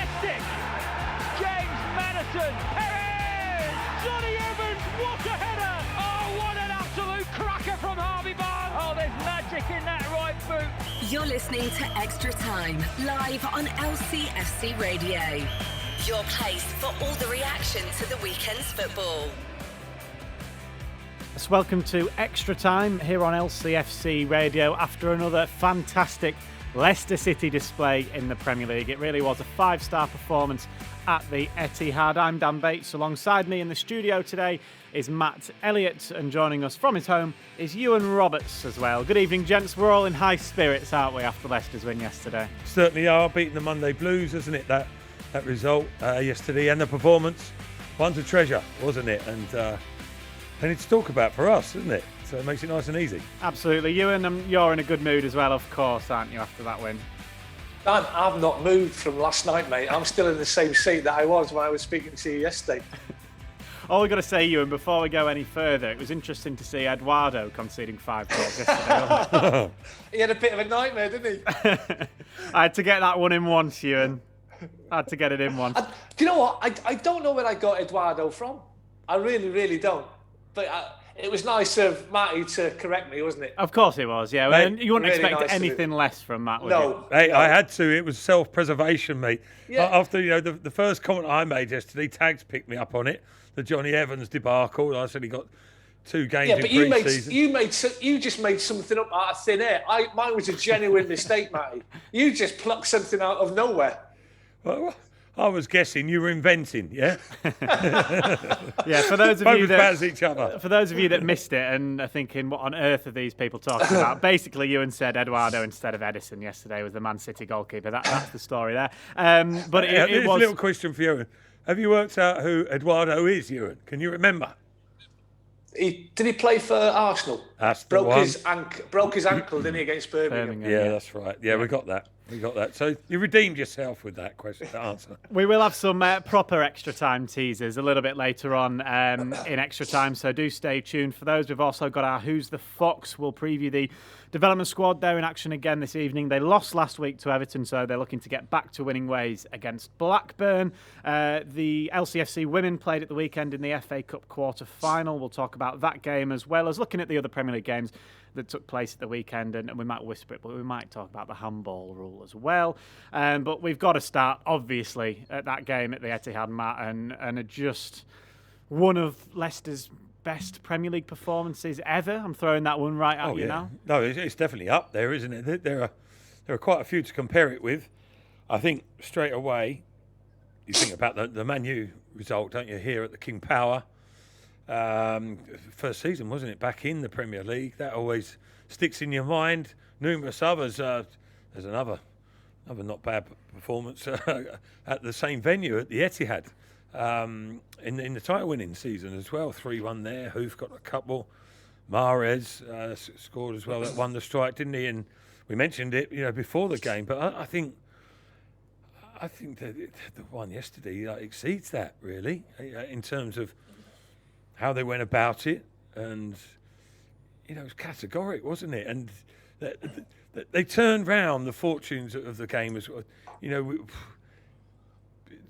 majestic. James Madison, Perez, Johnny Evans, what a header! Oh, what an absolute cracker from Harvey Barnes! Oh, there's magic in that right boot. You're listening to Extra Time, live on LCFC Radio. Your place for all the reaction to the weekend's football. Welcome to Extra Time here on LCFC Radio after another fantastic Leicester City display in the Premier League. It really was a 5-star performance at the Etihad. I'm Dan Bates. Alongside me in the studio today is Matt Elliott, and joining us from his home is Ewan Roberts as well. Good evening, gents. We're all in high spirits, aren't we, after Leicester's win yesterday? Certainly are. Beating the Monday Blues, isn't it, that result yesterday, and the performance. One's a treasure, wasn't it? And plenty to talk about for us, isn't it? So it makes it nice and easy. Absolutely. Ewan, you're in a good mood as well, of course, aren't you, after that win? Dan, I've not moved from last night, mate. I'm still in the same seat that I was when I was speaking to you yesterday. All we've got to say, Ewan, before we go any further, it was interesting to see Eduardo conceding 5 goals yesterday. He had a bit of a nightmare, didn't he? I had to get that one in once, Ewan. I had to get it in once. Do you know what? I don't know where I got Eduardo from. I really, really don't. But it was nice of Matty to correct me, wasn't it? Of course it was, yeah. Mate, And you wouldn't really expect nice anything less from Matt, would you? No. Hey, I had to. It was self-preservation, mate. Yeah. After the first comment I made yesterday, Tags picked me up on it. The Johnny Evans debacle. I said he got 2 games in pre-season. You just made something up out of thin air. Mine was a genuine mistake, Matty. You just plucked something out of nowhere. Well, I was guessing you were inventing, yeah? Yeah, for those of Both you as bad as that each other. for those of you that missed it and are thinking, what on earth are these people talking about? Basically, Ewan said Eduardo instead of Ederson yesterday was the Man City goalkeeper. That's the story there. But it was a little question for you. Have you worked out who Eduardo is, Ewan? Can you remember? Did he play for Arsenal? That's the one. Broke his ankle, didn't he, against Birmingham? Yeah, that's right. Yeah, we got that. So you redeemed yourself with that question, that answer. We will have some proper extra time teasers a little bit later on in extra time, so do stay tuned for those. We've also got our Who's the Fox. We'll preview the development squad. They're in action again this evening. They lost last week to Everton, so they're looking to get back to winning ways against Blackburn. The LCFC women played at the weekend in the FA Cup quarter-final. We'll talk about that game as well as looking at the other Premier League games that took place at the weekend, and we might whisper it, but we might talk about the handball rule as well. But we've got to start, obviously, at that game at the Etihad, Matt, and just one of Leicester's best Premier League performances ever. I'm throwing that one right at you now. No, it's definitely up there, isn't it? There are quite a few to compare it with. I think straight away, you think about the Man U result, don't you, here at the King Power. First season, wasn't it, back in the Premier League? That always sticks in your mind. Numerous others. There's another not bad performance at the same venue at the Etihad in the title-winning season as well. 3-1 there. Hoof got a couple. Mahrez scored as well. That won the strike, didn't he? And we mentioned it, before the game. But I think that the one yesterday exceeds that, really, in terms of how they went about it, and it was categoric, wasn't it? And they turned round the fortunes of the game as well,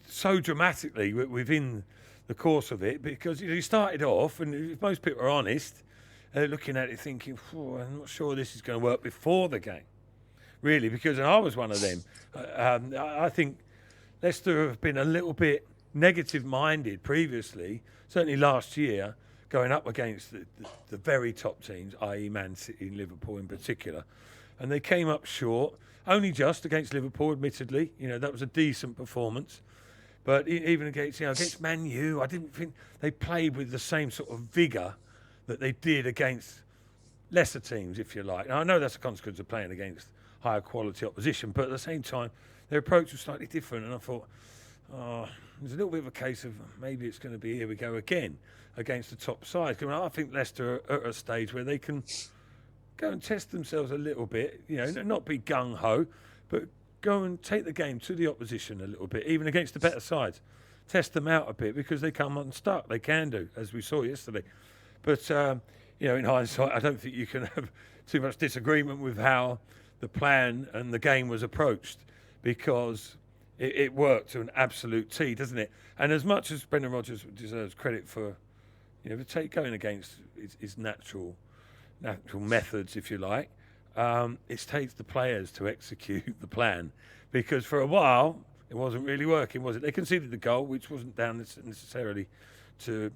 so dramatically within the course of it, because you started off, and if most people are honest, looking at it thinking, I'm not sure this is going to work before the game, really, because I was one of them. I think Leicester have been a little bit negative-minded previously, certainly last year, going up against the very top teams, i.e. Man City and Liverpool in particular. And they came up short, only just against Liverpool, admittedly. That was a decent performance. But even against Man U, I didn't think they played with the same sort of vigour that they did against lesser teams, if you like. Now, I know that's a consequence of playing against higher quality opposition, but at the same time, their approach was slightly different. And I thought, there's a little bit of a case of maybe it's going to be here we go again against the top side. I think Leicester are at a stage where they can go and test themselves a little bit, not be gung-ho, but go and take the game to the opposition a little bit, even against the better sides. Test them out a bit, because they come unstuck. They can do, as we saw yesterday. But, in hindsight, I don't think you can have too much disagreement with how the plan and the game was approached, because it worked to an absolute T, doesn't it? And as much as Brendan Rodgers deserves credit for, going against his natural methods, if you like, it takes the players to execute the plan, because for a while it wasn't really working, was it? They conceded the goal, which wasn't down necessarily to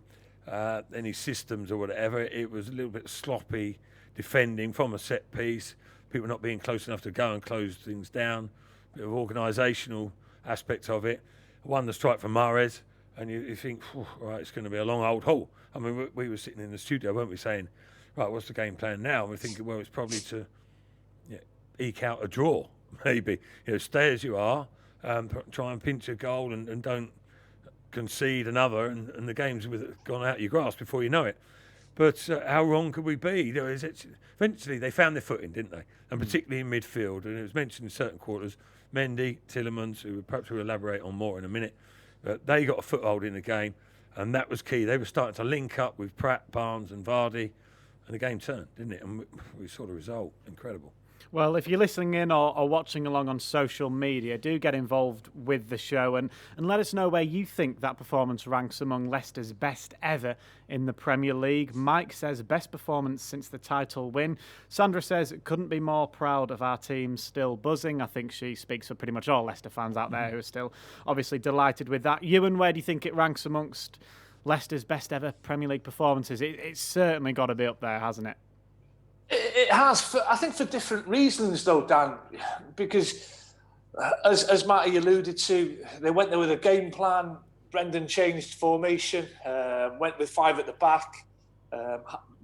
any systems or whatever. It was a little bit sloppy defending from a set piece, people not being close enough to go and close things down, a bit of organisational aspect of it. Won the strike from Mahrez, and you think, right, it's going to be a long old haul. I mean, we were sitting in the studio, weren't we, saying, right, what's the game plan now? And we're thinking, well, it's probably to eke out a draw, maybe. Stay as you are, try and pinch a goal and don't concede another, and the game's gone out of your grasp before you know it. But how wrong could we be? Eventually, they found their footing, didn't they? And particularly in midfield, and it was mentioned in certain quarters, Mendy, Tielemans, who perhaps we'll elaborate on more in a minute, but they got a foothold in the game, and that was key. They were starting to link up with Pratt, Barnes and Vardy, and the game turned, didn't it? And we saw the result. Incredible. Well, if you're listening in or watching along on social media, do get involved with the show and let us know where you think that performance ranks among Leicester's best ever in the Premier League. Mike says, best performance since the title win. Sandra says, couldn't be more proud of our team, still buzzing. I think she speaks for pretty much all Leicester fans out there who are still obviously delighted with that. Ewan, where do you think it ranks amongst Leicester's best ever Premier League performances? It's certainly got to be up there, hasn't it? It has, I think, for different reasons, though, Dan, because as Matty alluded to, they went there with a game plan. Brendan changed formation, went with 5 at the back,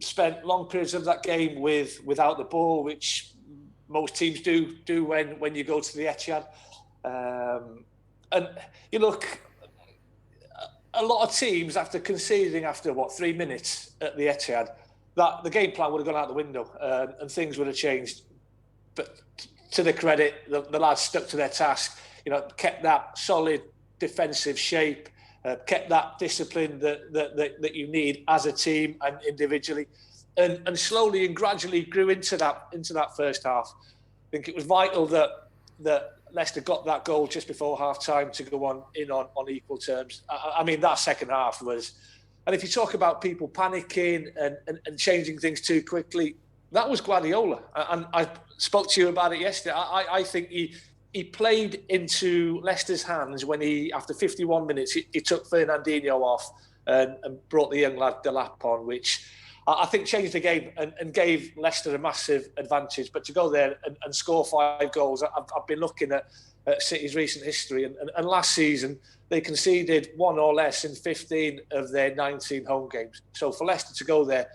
spent long periods of that game without the ball, which most teams do when you go to the Etihad. And you look, a lot of teams, after conceding after 3 minutes at the Etihad, that the game plan would have gone out the window and things would have changed. But to the credit, the lads stuck to their task, kept that solid defensive shape, kept that discipline that you need as a team and individually, and slowly and gradually grew into that first half. I think it was vital that Leicester got that goal just before half time to go on equal terms. I mean, that second half was. And if you talk about people panicking and changing things too quickly, that was Guardiola. And I spoke to you about it yesterday. I think he played into Leicester's hands when after 51 minutes, he took Fernandinho off and brought the young lad Delap on, which I think changed the game and gave Leicester a massive advantage. But to go there and score 5 goals, I've been looking at City's recent history, and last season they conceded 1 or less in 15 of their 19 home games. So for Leicester to go there,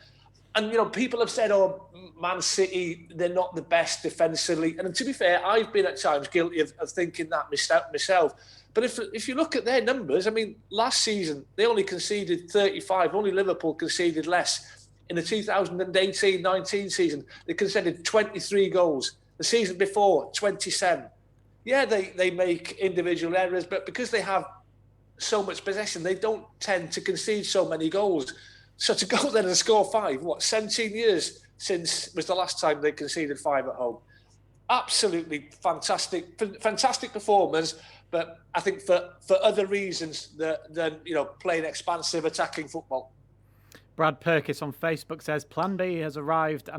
and people have said, "Oh, Man City, they're not the best defensively." And to be fair, I've been at times guilty of thinking that myself. But if you look at their numbers, I mean, last season they only conceded 35. Only Liverpool conceded less. In the 2018-19 season, they conceded 23 goals. The season before, 27. Yeah, they make individual errors, but because they have so much possession, they don't tend to concede so many goals. So to go there and score 5, 17 years since was the last time they conceded 5 at home. Absolutely fantastic performance, but I think for other reasons than playing expansive attacking football. Brad Perkis on Facebook says, Plan B has arrived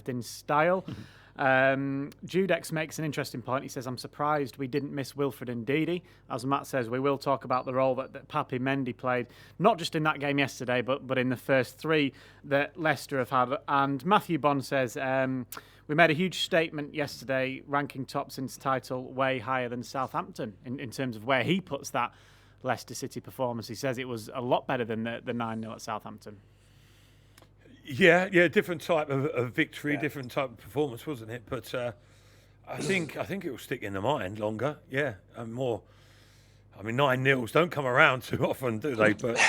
in style. Judex makes an interesting point. He says, I'm surprised we didn't miss Wilfred and Ndidi. As Matt says, we will talk about the role that Papi Mendy played, not just in that game yesterday, but in the first 3 that Leicester have had. And Matthew Bond says, we made a huge statement yesterday, ranking top since title way higher than Southampton in terms of where he puts that Leicester City performance. He says it was a lot better than the 9-0 at Southampton. Yeah, different type of victory, different type of performance, wasn't it? But I think it will stick in the mind longer. Yeah, and more. I mean, 9-0s don't come around too often, do they? But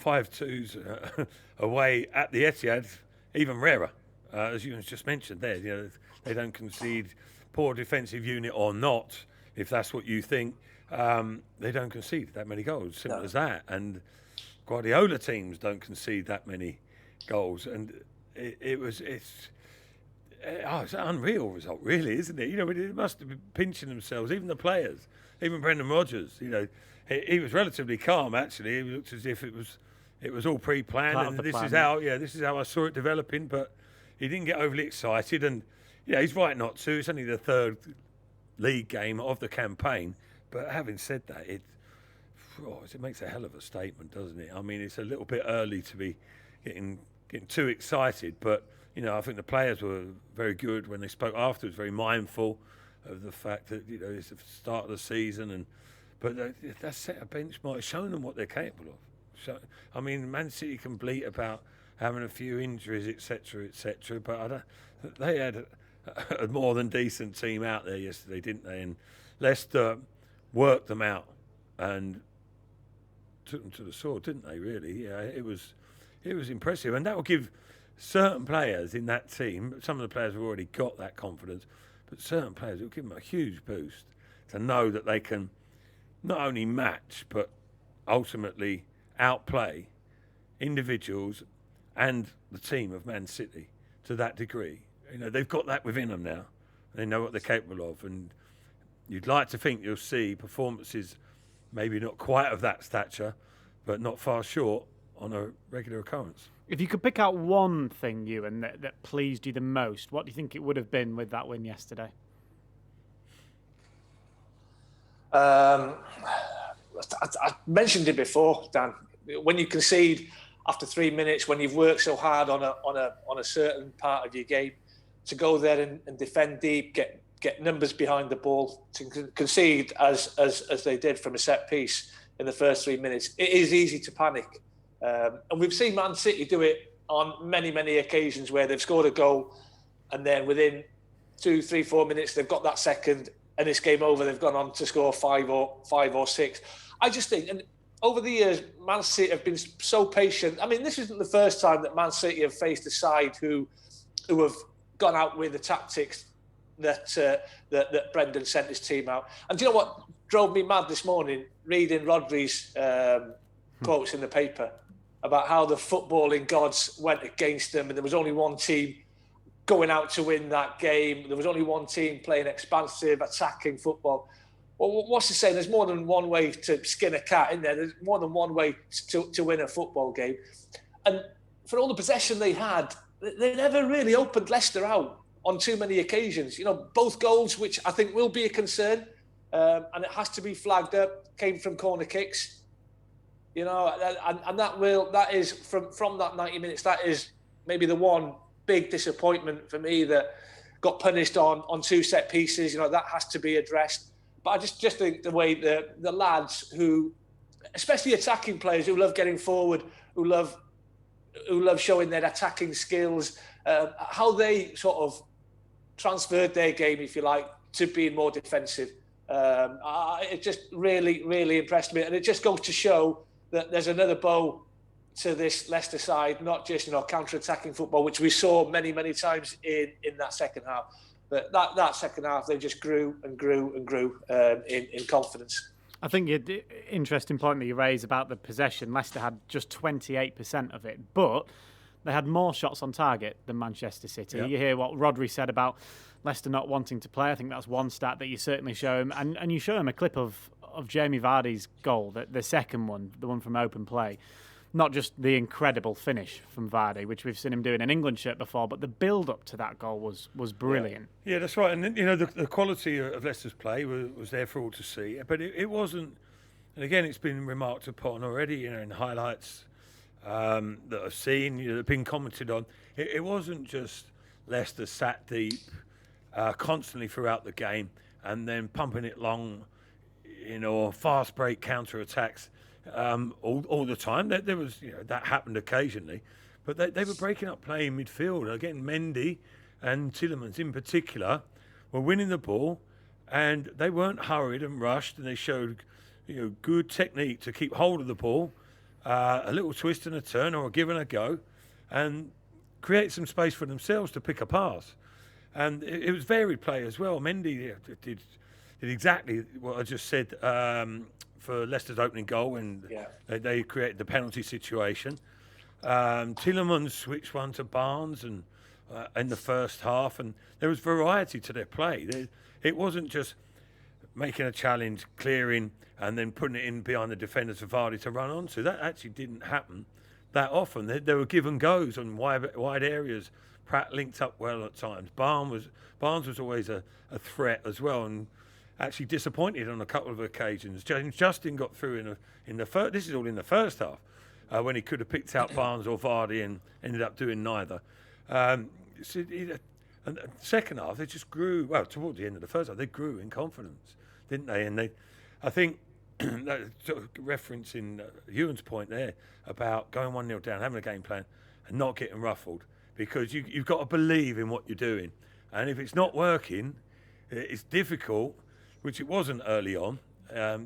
5-2s away at the Etihad, even rarer. As you just mentioned there, they don't concede. Poor defensive unit or not, if that's what you think, they don't concede that many goals. Simple as that. And Guardiola teams don't concede that many goals, and it's an unreal result, really, isn't it? It must have been pinching themselves, even the players, even Brendan Rodgers. He was relatively calm, actually. It looked as if it was all pre-planned, and this is how I saw it developing. But he didn't get overly excited, and he's right not to. It's only the third league game of the campaign. But having said that, it makes a hell of a statement, doesn't it? I mean, it's a little bit early to be getting too excited, but I think the players were very good when they spoke afterwards, very mindful of the fact that it's the start of the season, but that set a benchmark, showing them what they're capable of. So, I mean, Man City can bleat about having a few injuries, etc., but they had a more than decent team out there yesterday, didn't they? And Leicester worked them out and took them to the sword, didn't they? Really, it was impressive, and that will give certain players in that team. Some of the players have already got that confidence, but certain players, it will give them a huge boost to know that they can not only match but ultimately outplay individuals and the team of Man City to that degree. They've got that within them now. They know what they're capable of, and you'd like to think you'll see performances maybe not quite of that stature, but not far short on a regular occurrence. If you could pick out one thing, Ewan, that pleased you the most, what do you think it would have been with that win yesterday? I mentioned it before, Dan. When you concede after 3 minutes, when you've worked so hard on a certain part of your game, to go there and defend deep, get numbers behind the ball, to concede as they did from a set piece in the first 3 minutes, it is easy to panic. And we've seen Man City do it on many, many occasions where they've scored a goal and then within 2, 3, 4 minutes they've got that second and it's game over. They've gone on to score five or six. I just think, and over the years, Man City have been so patient. I mean, this isn't the first time that Man City have faced a side who have gone out with the tactics that Brendan sent his team out. And do you know what drove me mad this morning? Reading Rodgers' quotes in the paper about how the footballing gods went against them and there was only one team going out to win that game. There was only one team playing expansive, attacking football. Well, what's he saying? There's more than one way to skin a cat, isn't there? There's more than one way to win a football game. And for all the possession they had, they never really opened Leicester out on too many occasions. Both goals, which I think will be a concern, and it has to be flagged up, came from corner kicks. And that is from that 90 minutes. That is maybe the one big disappointment for me that got punished on 2 set pieces. That has to be addressed. But I just think the way the lads who, especially attacking players who love getting forward, who love showing their attacking skills, how they sort of transferred their game, if you like, to being more defensive. It just really, really impressed me, and it just goes to show that there's another bow to this Leicester side, not just counter-attacking football, which we saw many, many times in that second half. But that second half, they just grew and grew and grew in confidence. I think the interesting point that you raise about the possession, Leicester had just 28% of it, but they had more shots on target than Manchester City. Yep. You hear what Rodgers said about Leicester not wanting to play. I think that's one stat that you certainly show him. And you show him a clip of Jamie Vardy's goal, the second one, the one from open play. Not just the incredible finish from Vardy, which we've seen him do in an England shirt before, but the build-up to that goal was brilliant. Yeah, that's right. And, the quality of Leicester's play was there for all to see. But it wasn't, and again, it's been remarked upon already, in highlights that I've seen, that have been commented on. It wasn't just Leicester sat deep constantly throughout the game and then pumping it long, fast break counter-attacks. All the time. There was, that happened occasionally, but they were breaking up play in midfield. Again, Mendy and Tielemans in particular were winning the ball, and they weren't hurried and rushed, and they showed, good technique to keep hold of the ball, a little twist and a turn or a give and a go, and create some space for themselves to pick a pass. And it was varied play as well. Mendy did exactly what I just said. For Leicester's opening goal when they created the penalty situation. Tielemans switched one to Barnes and in the first half, and there was variety to their play. It wasn't just making a challenge, clearing, and then putting it in behind the defenders for Vardy to run onto. That actually didn't happen that often. There were give and goes on wide areas. Pratt linked up well at times. Barnes was always a threat as well, and actually disappointed on a couple of occasions. James Justin got through in the first. This is all in the first half, when he could have picked out Barnes or Vardy and ended up doing neither. And the second half, they just grew. Well, towards the end of the first half, they grew in confidence, didn't they? And I think, sort of referencing Ewan's point there about going 1-0 down, having a game plan, and not getting ruffled, because you've got to believe in what you're doing. And if it's not working, it's difficult, which it wasn't early on. I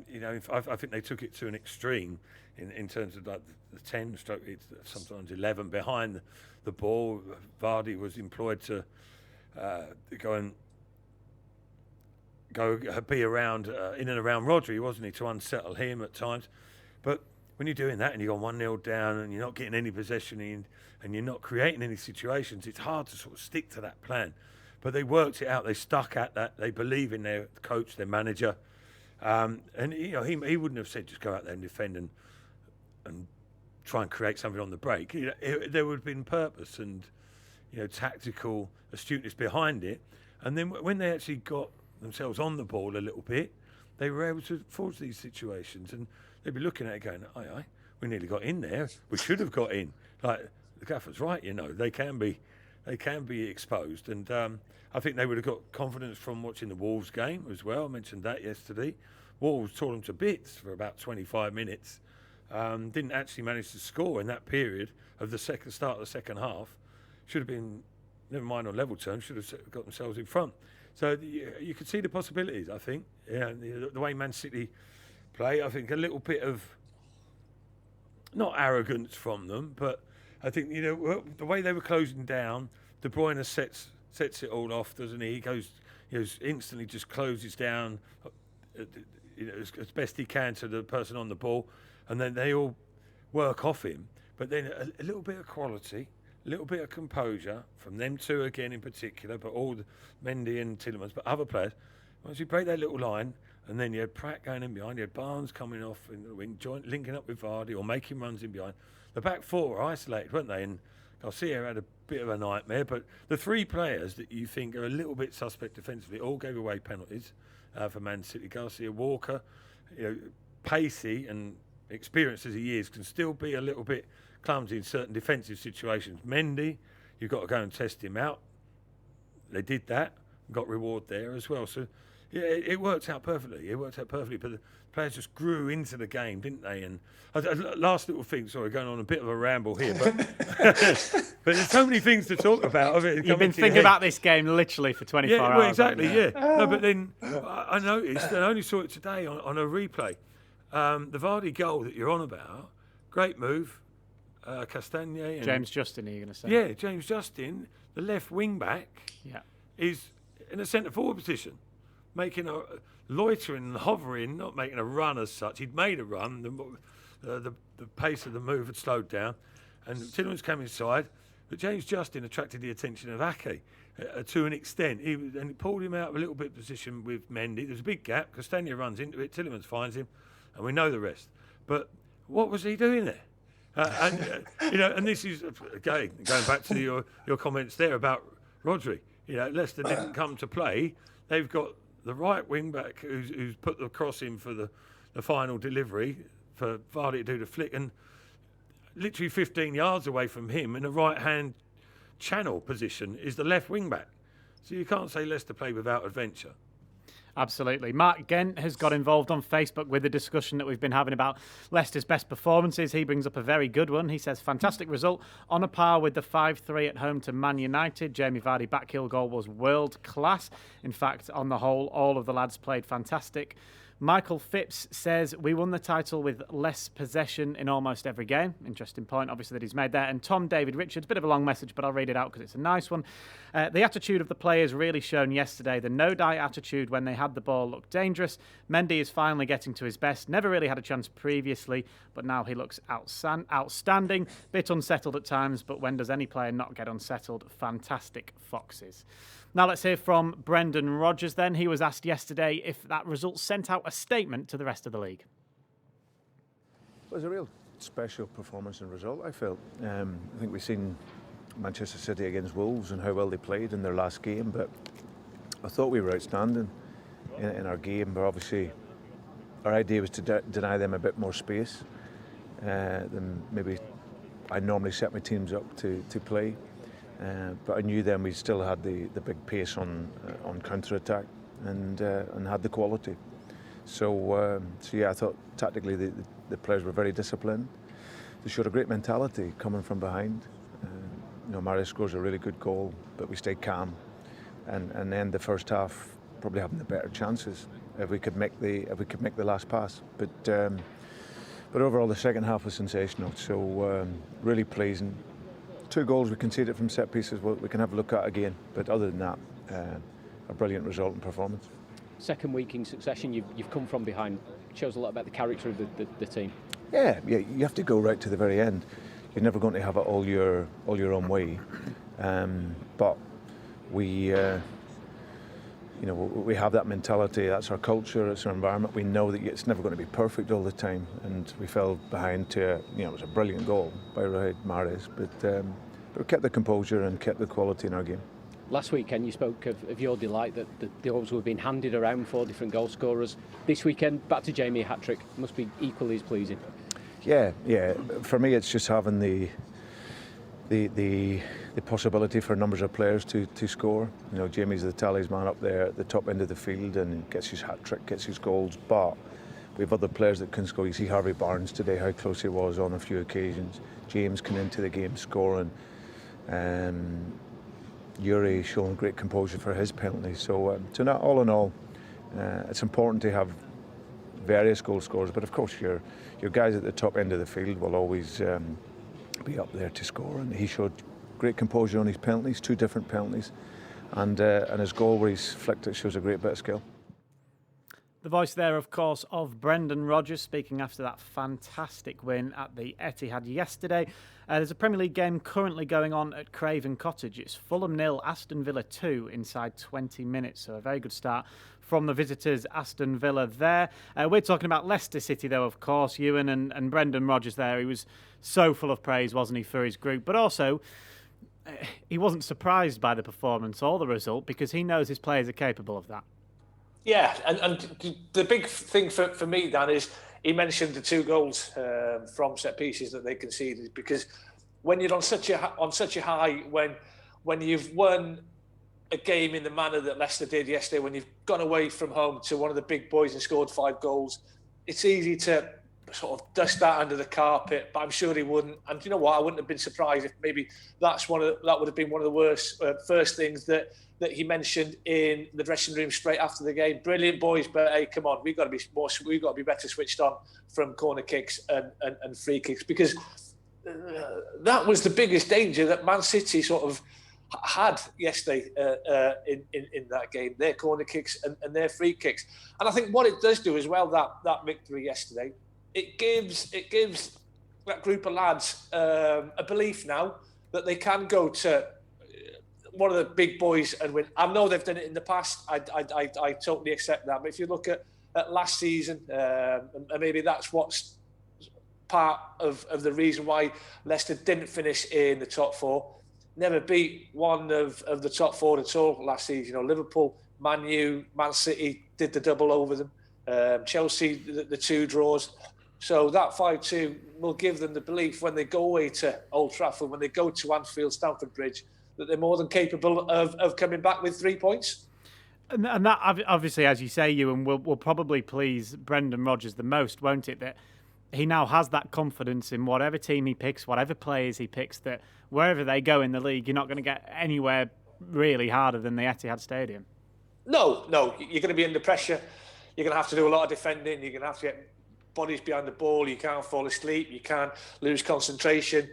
think they took it to an extreme in terms of like the 10 stroke, sometimes 11 behind the ball. Vardy was employed to go be around in and around Rodgers, wasn't he, to unsettle him at times. But when you're doing that and you're 1-0 down and you're not getting any possession in and you're not creating any situations, it's hard to sort of stick to that plan. But they worked it out. They stuck at that. They believe in their coach, their manager, and he wouldn't have said just go out there and defend and try and create something on the break. There would have been purpose and tactical astuteness behind it. And then when they actually got themselves on the ball a little bit, they were able to forge these situations, and they'd be looking at it going, aye, we nearly got in there. We should have got in. Like the gaffer's right, they can be exposed, and I think they would have got confidence from watching the Wolves game as well. I mentioned that yesterday. Wolves tore them to bits for about 25 minutes. Didn't actually manage to score in that period of the start of the second half. Should have been, never mind on level terms, should have got themselves in front. So you could see the possibilities, I think. The way Man City play, I think a little bit of, not arrogance from them, but I think, the way they were closing down, De Bruyne sets it all off, doesn't he? He goes, instantly just closes down, as best he can to the person on the ball, and then they all work off him. But then a little bit of quality, a little bit of composure from them two again in particular, but all Mendy and Tielemans, but other players. Once you break that little line, and then you had Pratt going in behind, you had Barnes coming off in the wing, linking up with Vardy or making runs in behind. The back four were isolated, weren't they? And Garcia had a bit of a nightmare, but the three players that you think are a little bit suspect defensively all gave away penalties for Man City. Garcia, Walker, pacey and experienced as he is, can still be a little bit clumsy in certain defensive situations. Mendy, you've got to go and test him out. They did that, got reward there as well. So, yeah, it worked out perfectly. But the players just grew into the game, didn't they? And last little thing, sorry, going on a bit of a ramble here, but but there's so many things to talk about. You've been thinking about this game literally for 24 hours. Well, exactly, yeah. No, but then I noticed, and I only saw it today on a replay, the Vardy goal that you're on about, great move. Castagne. James Justin, are you going to say? Yeah, James Justin, the left wing back, is in a centre forward position, making a loitering and hovering, not making a run as such. He'd made a run. The pace of the move had slowed down, and Tielemans came inside. But James Justin attracted the attention of Ake to an extent. And he pulled him out of a little bit of position with Mendy. There's a big gap. Castagne runs into it. Tielemans finds him, and we know the rest. But what was he doing there? And this is again going back to your comments there about Rodgers. Leicester didn't come to play. They've got the right wing back who's put the cross in for the final delivery for Vardy to do the flick, and literally 15 yards away from him in the right hand channel position is the left wing back. So you can't say Leicester play without adventure. Absolutely. Mark Gent has got involved on Facebook with the discussion that we've been having about Leicester's best performances. He brings up a very good one. He says, fantastic result, on a par with the 5-3 at home to Man United. Jamie Vardy back heel goal was world class. In fact, on the whole, all of the lads played fantastic. Michael Phipps says, we won the title with less possession in almost every game. Interesting point, obviously, that he's made there. And Tom David Richards, bit of a long message, but I'll read it out because it's a nice one. The attitude of the players really shown yesterday. The no-die attitude when they had the ball looked dangerous. Mendy is finally getting to his best. Never really had a chance previously, but now he looks outstanding. Bit unsettled at times, but when does any player not get unsettled? Fantastic Foxes. Now let's hear from Brendan Rodgers then. He was asked yesterday if that result sent out a statement to the rest of the league. It was a real special performance and result, I felt. I think we've seen Manchester City against Wolves and how well they played in their last game, but I thought we were outstanding in our game, but obviously our idea was to deny them a bit more space than maybe I normally set my teams up to play. But I knew then we still had the big pace on counter-attack and had the quality. So yeah, I thought tactically the players were very disciplined. They showed a great mentality coming from behind. Mario scores a really good goal, but we stayed calm, and then the first half probably having the better chances if we could make the last pass. But overall the second half was sensational. So really pleasing. 2 goals we conceded from set pieces we can have a look at again, but other than that, a brilliant result and performance. Second week in succession, you've come from behind. Shows a lot about the character of the team. Yeah, you have to go right to the very end. You're never going to have it all your own way, but we have that mentality. That's our culture. It's our environment. We know that it's never going to be perfect all the time, and we fell behind to it was a brilliant goal by Riyad Mahrez, but we kept the composure and kept the quality in our game. Last weekend you spoke of your delight that the goals were being handed around 4 different goal scorers. This weekend, back to Jamie, a hat-trick. Must be equally as pleasing. Yeah. For me, it's just having the possibility for numbers of players to score. Jamie's the talisman up there at the top end of the field and gets his hat-trick, gets his goals, but we have other players that can score. You see Harvey Barnes today, how close he was on a few occasions. James came into the game scoring. Yuri showing great composure for his penalty. So all in all, it's important to have various goal scorers, but of course your guys at the top end of the field will always be up there to score, and he showed great composure on his penalties, 2 different penalties, and his goal where he's flicked it shows a great bit of skill. The voice there, of course, of Brendan Rodgers, speaking after that fantastic win at the Etihad yesterday. There's a Premier League game currently going on at Craven Cottage. It's Fulham 0, Aston Villa 2 inside 20 minutes. So a very good start from the visitors, Aston Villa there. We're talking about Leicester City, though, of course. Ewan and Brendan Rodgers there. He was so full of praise, wasn't he, for his group? But also, he wasn't surprised by the performance or the result because he knows his players are capable of that. Yeah, and the big thing for me, Dan, is he mentioned the 2 goals from set pieces that they conceded, because when you're on such a high, when you've won a game in the manner that Leicester did yesterday, when you've gone away from home to one of the big boys and scored 5 goals, it's easy to sort of dust that under the carpet, but I'm sure he wouldn't. And you know what? I wouldn't have been surprised if maybe that would have been one of the worst first things that he mentioned in the dressing room straight after the game. Brilliant, boys, but hey, come on, we've got to be better switched on from corner kicks and free kicks, because that was the biggest danger that Man City sort of had yesterday in that game, their corner kicks and their free kicks. And I think what it does do as well, that victory yesterday, it gives that group of lads a belief now that they can go to one of the big boys and win. I know they've done it in the past. I totally accept that. But if you look at last season, and maybe that's what's part of the reason why Leicester didn't finish in the top 4. Never beat one of the top 4 at all last season. Liverpool, Man U, Man City did the double over them. Chelsea, the 2 draws. So that 5-2 will give them the belief when they go away to Old Trafford, when they go to Anfield, Stamford Bridge, that they're more than capable of coming back with 3 points. And that, obviously, as you say, Ewan, will probably please Brendan Rodgers the most, won't it? That he now has that confidence in whatever team he picks, whatever players he picks, that wherever they go in the league, you're not going to get anywhere really harder than the Etihad Stadium. No, you're going to be under pressure. you're going to have to do a lot of defending. You're going to have to get bodies behind the ball. You can't fall asleep. You can't lose concentration.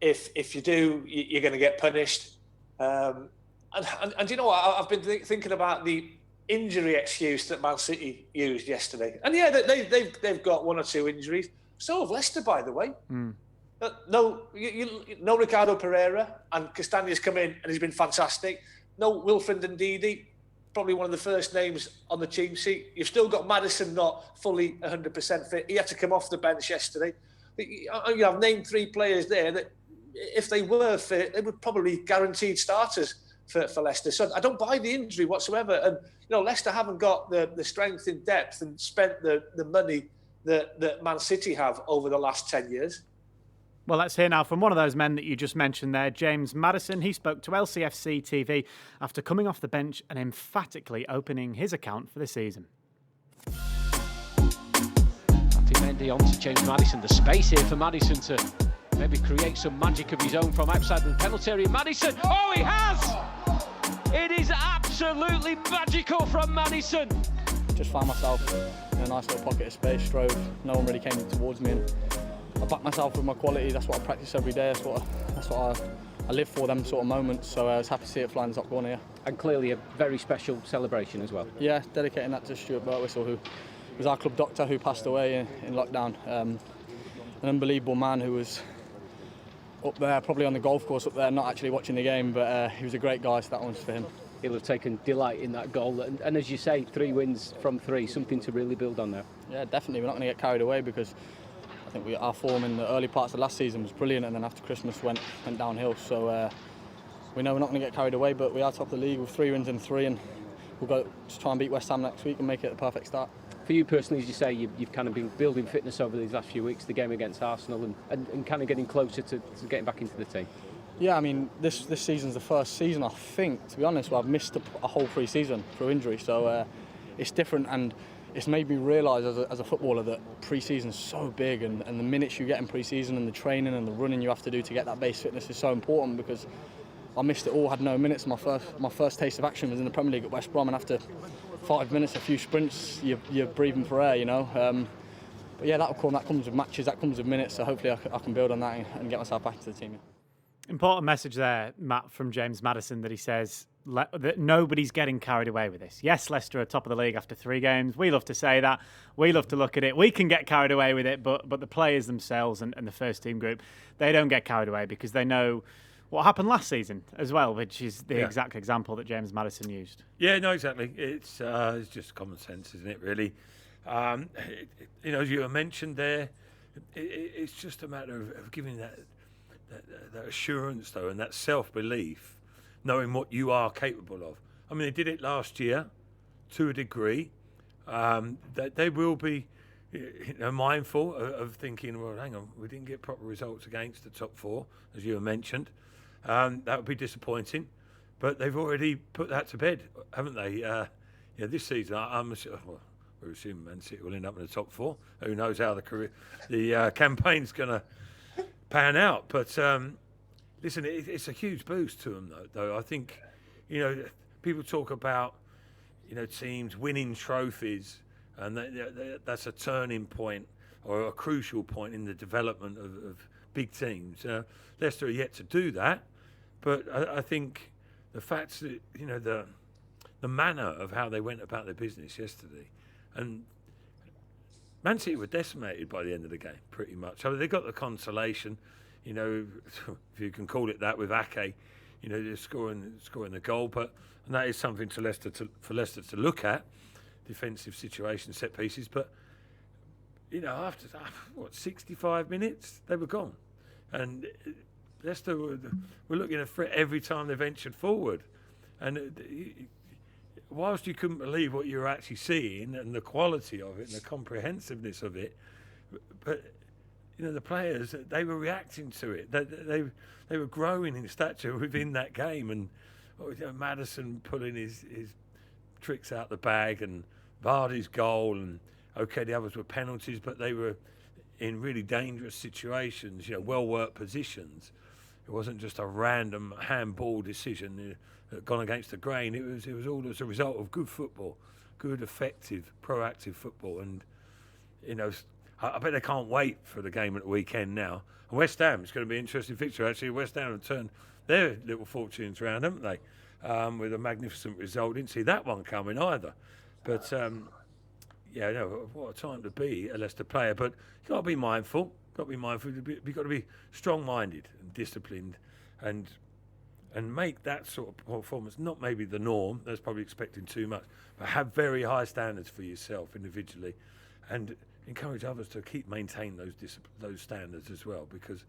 If you do, you're going to get punished. And you know what? I've been thinking about the injury excuse that Man City used yesterday. And yeah, they've got one or two injuries. So have Leicester, by the way. No Ricardo Pereira, and Castaña's come in and he's been fantastic. No Wilfred Ndidi, probably one of the first names on the team sheet. You've still got Madison not fully 100% fit. He had to come off the bench yesterday. You have named 3 players there that, if they were fit, they would probably guaranteed starters for Leicester. So I don't buy the injury whatsoever. And Leicester haven't got the strength in depth and spent the money that Man City have over the last 10 years. Well, let's hear now from one of those men that you just mentioned there, James Madison. He spoke to LCFC TV after coming off the bench and emphatically opening his account for the season. Mendy on to James Madison. The space here for Madison to maybe create some magic of his own from outside the penalty area. Madison, oh, he has! It is absolutely magical from Madison. Just found myself in a nice little pocket of space, strove. No one really came towards me, and I backed myself with my quality. That's what I practice every day. That's what I live for, them sort of moments. So I was happy to see it fly in the top corner here. And clearly a very special celebration as well. Yeah, dedicating that to Stuart Birtwistle, who was our club doctor, who passed away in lockdown. An unbelievable man who was up there, probably on the golf course up there, not actually watching the game, but he was a great guy, so that one's for him. He'll have taken delight in that goal, and as you say, 3 wins from 3, something to really build on there. Yeah, definitely. We're not going to get carried away, because I think our form in the early parts of last season was brilliant, and then after Christmas went downhill. So we know we're not going to get carried away, but we are top of the league with 3 wins in 3, and we'll go to try and beat West Ham next week and make it a perfect start. For you personally, as you say, you've kind of been building fitness over these last few weeks, the game against Arsenal, and kind of getting closer to getting back into the team. Yeah, I mean, this season's the first season, I think, to be honest, where I've missed a whole pre-season through injury. So it's different, and it's made me realise as a footballer that pre-season's so big, and the minutes you get in pre-season and the training and the running you have to do to get that base fitness is so important, because I missed it all, had no minutes. My first taste of action was in the Premier League at West Brom, and after 5 minutes, a few sprints, you're breathing for air, But yeah, that comes with matches, that comes with minutes, so hopefully I can build on that and get myself back into the team. Yeah. Important message there, Matt, from James Madison, that he says that nobody's getting carried away with this. Yes, Leicester are top of the league after 3 games. We love to say that. We love to look at it. We can get carried away with it, but the players themselves and the first team group, they don't get carried away, because they know what happened last season as well, which is the exact example that James Madison used. Yeah, no, exactly. It's just common sense, isn't it, really? As you mentioned there, it's just a matter of giving that assurance, though, and that self-belief, knowing what you are capable of. I mean, they did it last year to a degree. That they will be mindful of thinking, well, hang on, we didn't get proper results against the top 4, as you mentioned. That would be disappointing. But they've already put that to bed, haven't they? This season, we're assuming Man City will end up in the top 4. Who knows how the campaign's going to pan out, but listen, it's a huge boost to them, though. I think, people talk about, teams winning trophies, and that's a turning point or a crucial point in the development of big teams. Leicester are yet to do that, but I think the fact that, the manner of how they went about their business yesterday, and Man City were decimated by the end of the game, pretty much. I mean, they got the consolation, if you can call it that, with Ake, they're scoring the goal. But and that is something for Leicester to look at, defensive situations, set pieces. But after 65 minutes, they were gone, and Leicester were looking at threat every time they ventured forward, and whilst you couldn't believe what you were actually seeing and the quality of it and the comprehensiveness of it, but the players, they were reacting to it. They were growing in stature within that game, and Madison pulling his tricks out the bag, and Vardy's goal, and the others were penalties, but they were in really dangerous situations, well worked positions. It wasn't just a random handball decision gone against the grain. It was all as a result of good football good, effective, proactive football. And, I bet they can't wait for the game at the weekend now. And West Ham, it's going to be an interesting fixture. Actually, West Ham have turned their little fortunes around, haven't they? With a magnificent result. Didn't see that one coming either. But, what a time to be a Leicester player. But you've got to be mindful. You've got to be strong-minded and disciplined and make that sort of performance not maybe the norm. That's probably expecting too much. But have very high standards for yourself individually and encourage others to keep maintaining those standards as well, because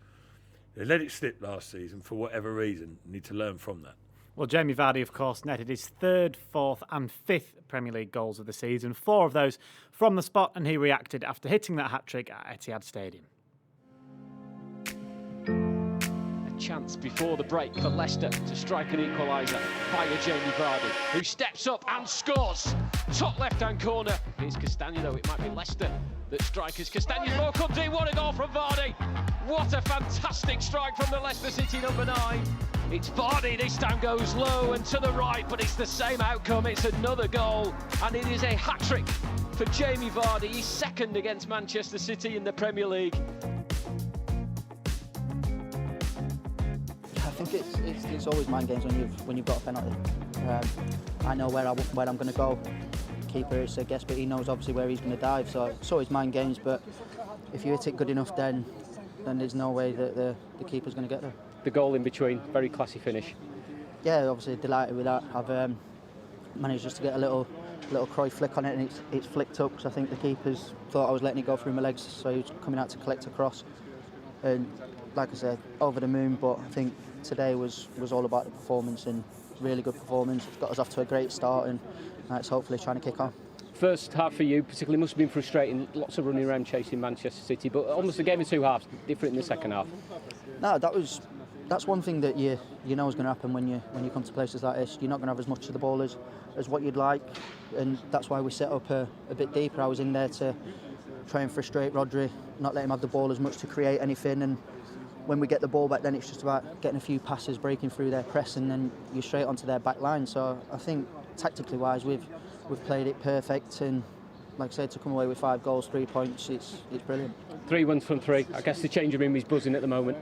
they let it slip last season for whatever reason. Need to learn from that. Well, Jamie Vardy, of course, netted his 3rd, 4th and 5th Premier League goals of the season, 4 of those from the spot, and he reacted after hitting that hat-trick at Etihad Stadium. A chance before the break for Leicester to strike an equaliser via Jamie Vardy, who steps up and scores. Top left-hand corner. Here's Castagna, though. It might be Leicester that strikers. Castagna's ball comes in. What a goal from Vardy. What a fantastic strike from the Leicester City number 9. It's Vardy, this time goes low and to the right, but it's the same outcome. It's another goal, and it is a hat-trick for Jamie Vardy. He's 2nd against Manchester City in the Premier League. I think it's always mind games when you've got a penalty. I know where I'm going to go. Keeper is a guess, but he knows obviously where he's going to dive. So it's always mind games. But if you hit it good enough, then there's no way that the keeper's going to get there. The goal in between, very classy finish. Yeah, obviously delighted with that. I've managed just to get a little Cruyff flick on it, and it's flicked up because I think the keepers thought I was letting it go through my legs, so he was coming out to collect across. And like I said, over the moon. But I think today was all about the performance, and really good performance. It's got us off to a great start, and it's hopefully trying to kick on. First half for you particularly must have been frustrating, lots of running around chasing Manchester City, but almost a game of 2 halves, different in the second half. No, that's one thing that you know is going to happen when you come to places like this. You're not going to have as much of the ball as what you'd like, and that's why we set up a bit deeper. I was in there to try and frustrate Rodgers, not let him have the ball as much to create anything, and when we get the ball back, then it's just about getting a few passes, breaking through their press, and then you're straight onto their back line. So I think tactically wise, we've played it perfect, and like I said, to come away with 5 goals, 3 points, it's brilliant. 3 wins from 3. I guess the changing room is buzzing at the moment.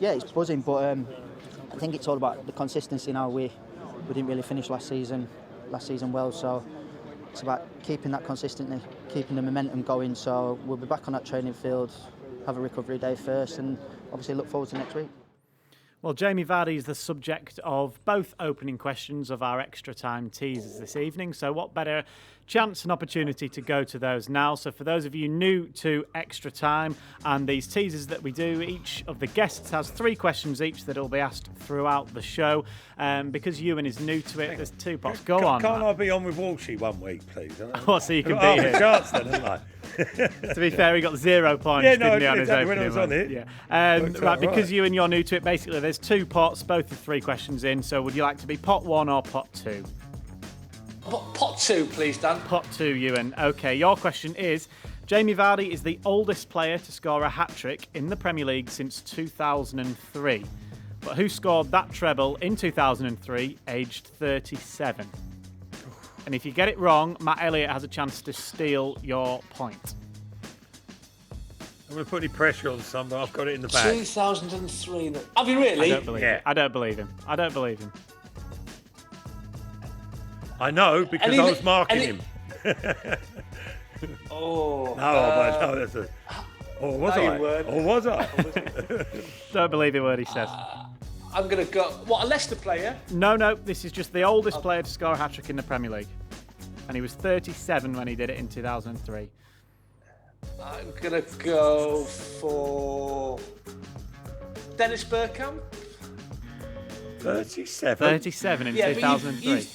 Yeah, it's buzzing, but I think it's all about the consistency now. We didn't really finish last season well, so it's about keeping that consistently, keeping the momentum going. So we'll be back on that training field, have a recovery day first, and obviously look forward to next week. Well, Jamie Vardy is the subject of both opening questions of our Extra Time teasers this evening. So what better chance and opportunity to go to those now. So for those of you new to Extra Time and these teasers that we do, each of the guests has 3 questions each that will be asked throughout the show. Because Ewan is new to it, there's 2 pots. Go on. Can't I be on with Walshy one week, please? Oh, so you can be here. Chance then, haven't I? To be fair, he got 0 points, didn't he, on his opening when I was on it. Yeah. Right, because you and you're new to it, basically there's 2 pots, both with 3 questions in. So would you like to be pot 1 or pot 2? Pot 2, please, Dan. Pot 2, Ewan. OK, your question is, Jamie Vardy is the oldest player to score a hat-trick in the Premier League since 2003. But who scored that treble in 2003, aged 37? And if you get it wrong, Matt Elliott has a chance to steal your point. I'm going to put any pressure on some, but I've got it in the bag. 2003. Have you really? I don't believe it. I don't believe him. I don't believe him. I know, because I was marking him. Oh. No, that's a... Or was I? Or was I? Don't believe a word he says. I'm going to go... What, a Leicester player? No, this is just the oldest player to score a hat-trick in the Premier League. And he was 37 when he did it in 2003. I'm going to go for... Dennis Bergkamp? 37? 37 in 2003.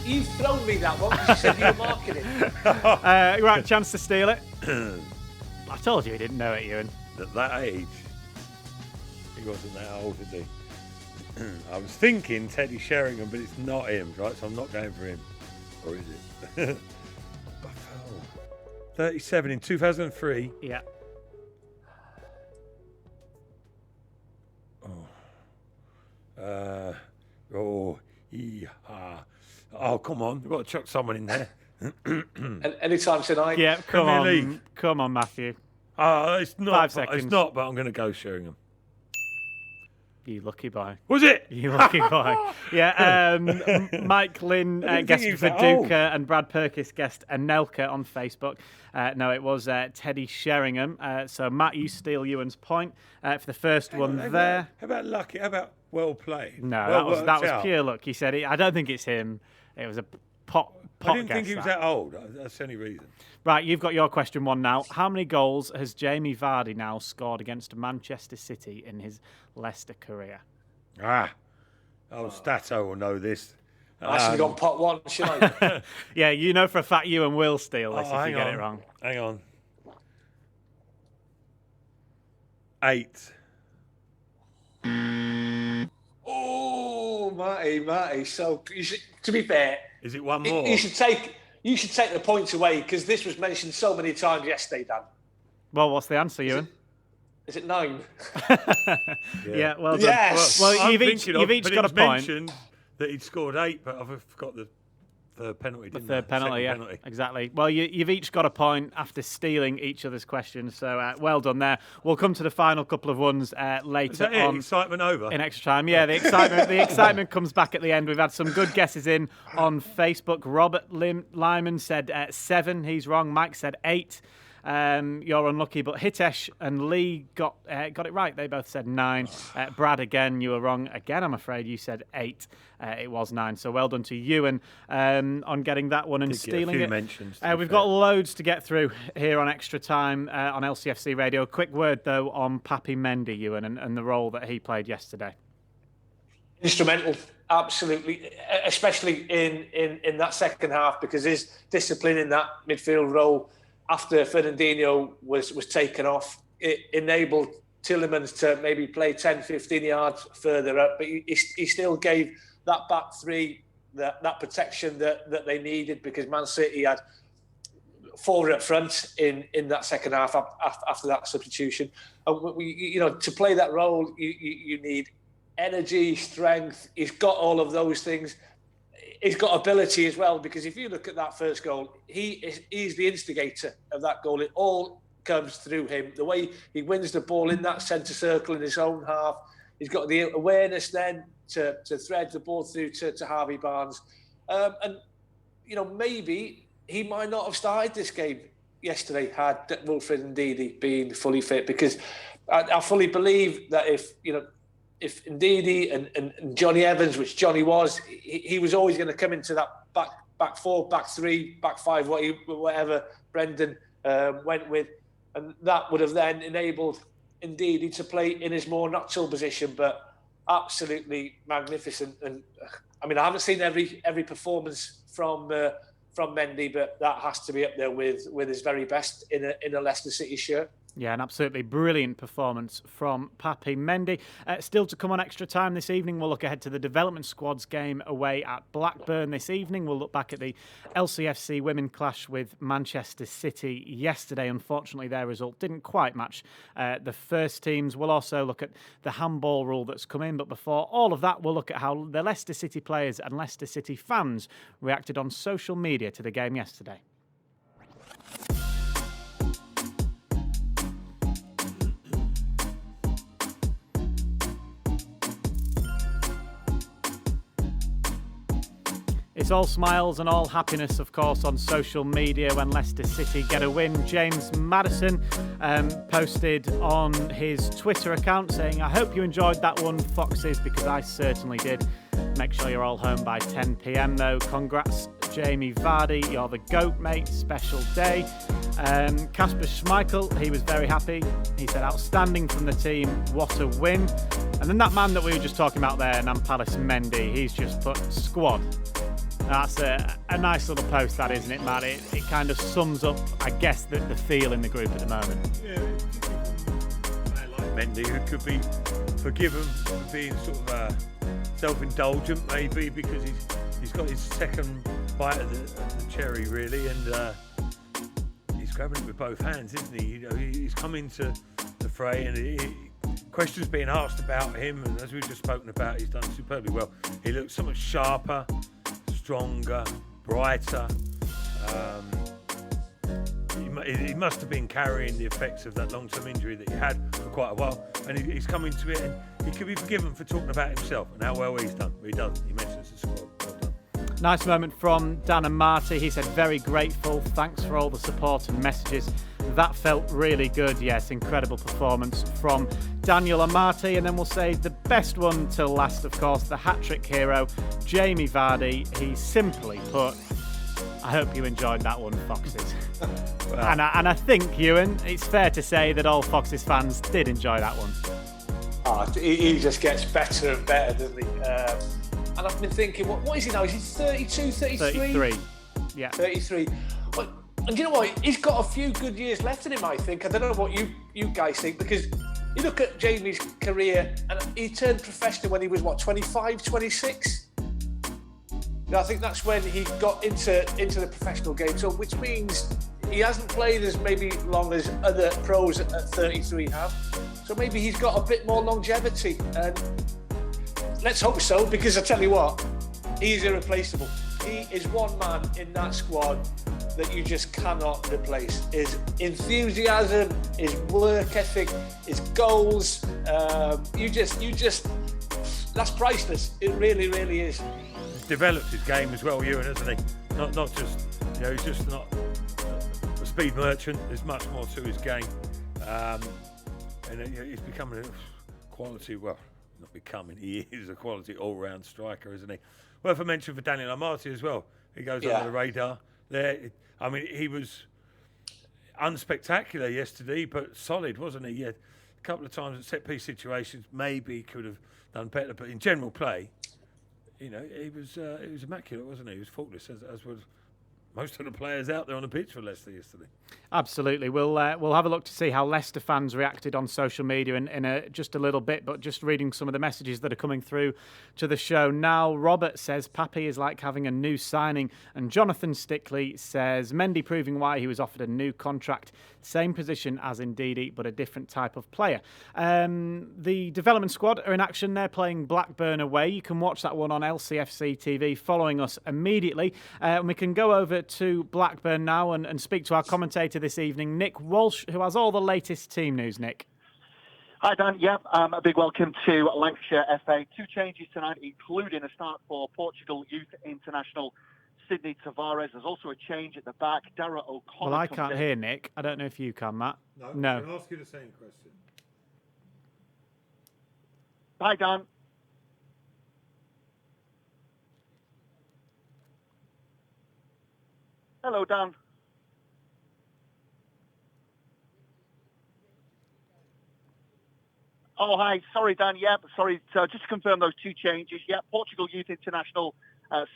You've thrown me that one because you said you were marking it. Right, chance to steal it. I told you he didn't know it, Ewan. At that age, he wasn't that old, was he? I was thinking Teddy Sheringham, but it's not him, right? So I'm not going for him. Or is it? 37 in 2003. Yeah. Oh, come on. We've got to chuck someone in there. And anytime tonight. Yeah, come Premier on. League. Come on, Matthew. It's not. 5 seconds. It's not, but I'm going to go Sheringham. You lucky boy. Was it? You lucky boy. Yeah, Mike Lynn didn't think guest he was for that old. Duca and Brad Perkis guest Anelka on Facebook. No, it was Teddy Sheringham. So, Matt, you steal Ewan's point for the first one there. How about lucky? How about well played? No, Well that was worked out. pure luck. He said, I don't think it's him. It was a pot I didn't guess think he was that old. That's the only reason. Right, you've got your question one now. How many goals has Jamie Vardy now scored against Manchester City in his Leicester career? Stato will know this. I should have gone pot one, shouldn't I? Yeah, you know for a fact Ewan will steal this if hang you get on. it wrong. Hang on. 8. Oh, Matty. So, to be fair, Is it one more? you should take the points away because this was mentioned so many times yesterday, Dan. Well, what's the answer, Ewan? Is it 9? Yeah, well done. Yes! Well, you've each got a point. Mentioned that he'd scored 8, but I've forgot the third penalty. The Didn't third I? penalty, yeah, Second penalty. exactly. Well, you've each got a point after stealing each other's questions, so well done there. We'll come to the final couple of ones later Is that it? on. Excitement over. In extra time, yeah. The excitement comes back at the end. We've had some good guesses in on Facebook. Robert Lyman said 7. He's wrong. Mike said 8. You're unlucky, but Hitesh and Lee got it right. They both said 9. Brad, again, you were wrong again. I'm afraid you said 8. It was 9. So well done to you on getting that one and Did get a stealing few it. mentions, We've got loads to get through here on Extra Time on LCFC Radio. A quick word though on Papi Mendy, Ewan, and the role that he played yesterday. Instrumental, absolutely, especially in that second half because his discipline in that midfield role after Fernandinho was taken off, it enabled Tielemans to maybe play 10, 15 yards further up, but he still gave that back three that protection that they needed because Man City had 4 up front in that second half after that substitution. And to play that role, you need energy, strength. He's got all of those things. He's got ability as well because if you look at that first goal, he's the instigator of that goal. It all comes through him. The way he wins the ball in that centre circle in his own half, he's got the awareness then to thread the ball through to Harvey Barnes. And maybe he might not have started this game yesterday had Wilfred Ndidi been fully fit because I fully believe that if Ndidi and Johnny Evans, which Johnny was, he was always going to come into that back 4, back 3, back 5, whatever Brendan went with, and that would have then enabled Ndidi to play in his more natural position. But absolutely magnificent, and I mean I haven't seen every performance from Mendy, but that has to be up there with his very best in a Leicester City shirt. Yeah, an absolutely brilliant performance from Papi Mendy. Still to come on Extra Time this evening, we'll look ahead to the development squad's game away at Blackburn this evening. We'll look back at the LCFC women clash with Manchester City yesterday. Unfortunately, their result didn't quite match the first team's. We'll also look at the handball rule that's come in. But before all of that, we'll look at how the Leicester City players and Leicester City fans reacted on social media to the game yesterday. It's all smiles and all happiness, of course, on social media when Leicester City get a win. James Madison posted on his Twitter account saying, "I hope you enjoyed that one, Foxes, because I certainly did. Make sure you're all home by 10 p.m, though. Congrats, Jamie Vardy. You're the GOAT, mate. Special day." Kasper Schmeichel, he was very happy. He said, "Outstanding from the team. What a win." And then that man that we were just talking about there, Nampalys Mendy, he's just put squad. That's a nice little post, that, isn't it, Matt? It kind of sums up, I guess, the feel in the group at the moment. Yeah, I like Mendy, who could be forgiven for being sort of self-indulgent, maybe, because he's got his second bite of the cherry, really, and he's grabbing it with both hands, isn't he? He's come into the fray, and questions being asked about him, and as we've just spoken about, he's done superbly well. He looks so much sharper, stronger, brighter. He must have been carrying the effects of that long-term injury that he had for quite a while, and he's come into it, and he could be forgiven for talking about himself and how well he's done. He does. He mentions the squad. Well done. Nice moment from Dan and Marty. He said, very grateful. Thanks for all the support and messages. That felt really good. Yes, incredible performance from Daniel and Marty. And then we'll say the best one till last, of course, the hat-trick hero, Jamie Vardy. He simply put, I hope you enjoyed that one, Foxes. And I think, Ewan, it's fair to say that all Foxes fans did enjoy that one. Oh, he just gets better and better, doesn't he? And I've been thinking, what is he now? Is he 32, 33? 33, yeah. 33. But, and you know what? He's got a few good years left in him, I think. I don't know what you guys think, because you look at Jamie's career, and he turned professional when he was, 25, 26? I think that's when he got into the professional game, so which means he hasn't played as maybe long as other pros at 33 have. So maybe he's got a bit more longevity, and let's hope so, because I tell you what, he's irreplaceable. He is one man in that squad that you just cannot replace. His enthusiasm, his work ethic, his goals, you just that's priceless. It really, really is. Developed his game as well, Ewan, hasn't he? Not just, he's just not a speed merchant. There's much more to his game, and he's becoming a quality. Well, not becoming. He is a quality all-round striker, isn't he? Worth a mention for Daniel Amartey as well. He goes under the radar there. I mean, he was unspectacular yesterday, but solid, wasn't he? Yeah, a couple of times at set-piece situations, maybe could have done better, but in general play, he was immaculate, wasn't he? He was faultless, as was most of the players out there on the pitch for Leicester yesterday. Absolutely. We'll have a look to see how Leicester fans reacted on social media in just a little bit, but just reading some of the messages that are coming through to the show now. Robert says, Pappy is like having a new signing, and Jonathan Stickley says, Mendy proving why he was offered a new contract. Same position as Ndidi, but a different type of player. The development squad are in action. They're playing Blackburn away. You can watch that one on LCFC TV following us immediately. And we can go over to Blackburn now and speak to our commentator this evening, Nick Walsh, who has all the latest team news. Nick. Hi, Dan. Yeah, a big welcome to Lancashire FA. 2 changes tonight, including a start for Portugal Youth International Sydney Tavares. There's also a change at the back. Dara O'Connor. Well, I can't hear Nick. I don't know if you can, Matt. No. Can I ask you the same question? Hi, Dan. Hello, Dan. Oh, hi. Sorry, Dan. Yeah, sorry. So just to confirm those 2 changes. Yeah, Portugal Youth International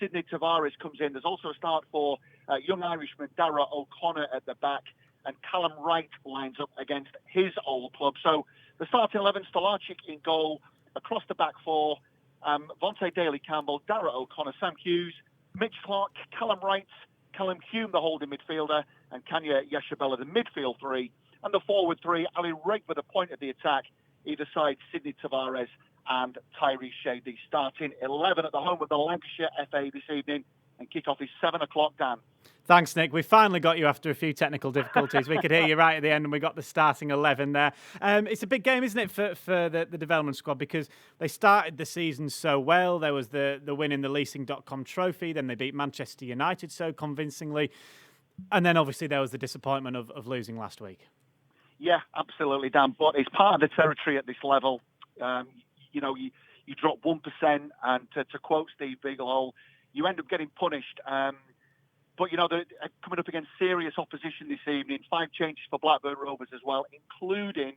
Sydney Tavares comes in. There's also a start for young Irishman Dara O'Connor at the back, and Callum Wright lines up against his old club. So the starting 11, Stolarczyk in goal, across the back 4, Vontae Daly-Campbell, Dara O'Connor, Sam Hughes, Mitch Clark, Callum Wright, Callum Hume, the holding midfielder, and Kanya Yashabella, the midfield 3, and the forward 3, Ali Regba, the point of the attack, either side, Sydney Tavares and Tyree Shady. Starting 11 at the home of the Lancashire FA this evening, and kick-off is 7 o'clock, Dan. Thanks, Nick. We finally got you after a few technical difficulties. We could hear you right at the end, and we got the starting 11 there. It's a big game, isn't it, for the development squad, because they started the season so well. There was the win in the leasing.com trophy, then they beat Manchester United so convincingly, and then obviously there was the disappointment of losing last week. Yeah, absolutely, Dan. But it's part of the territory at this level. You drop 1%, and to quote Steve Beaglehole, you end up getting punished. But, they're coming up against serious opposition this evening. 5 changes for Blackburn Rovers as well, including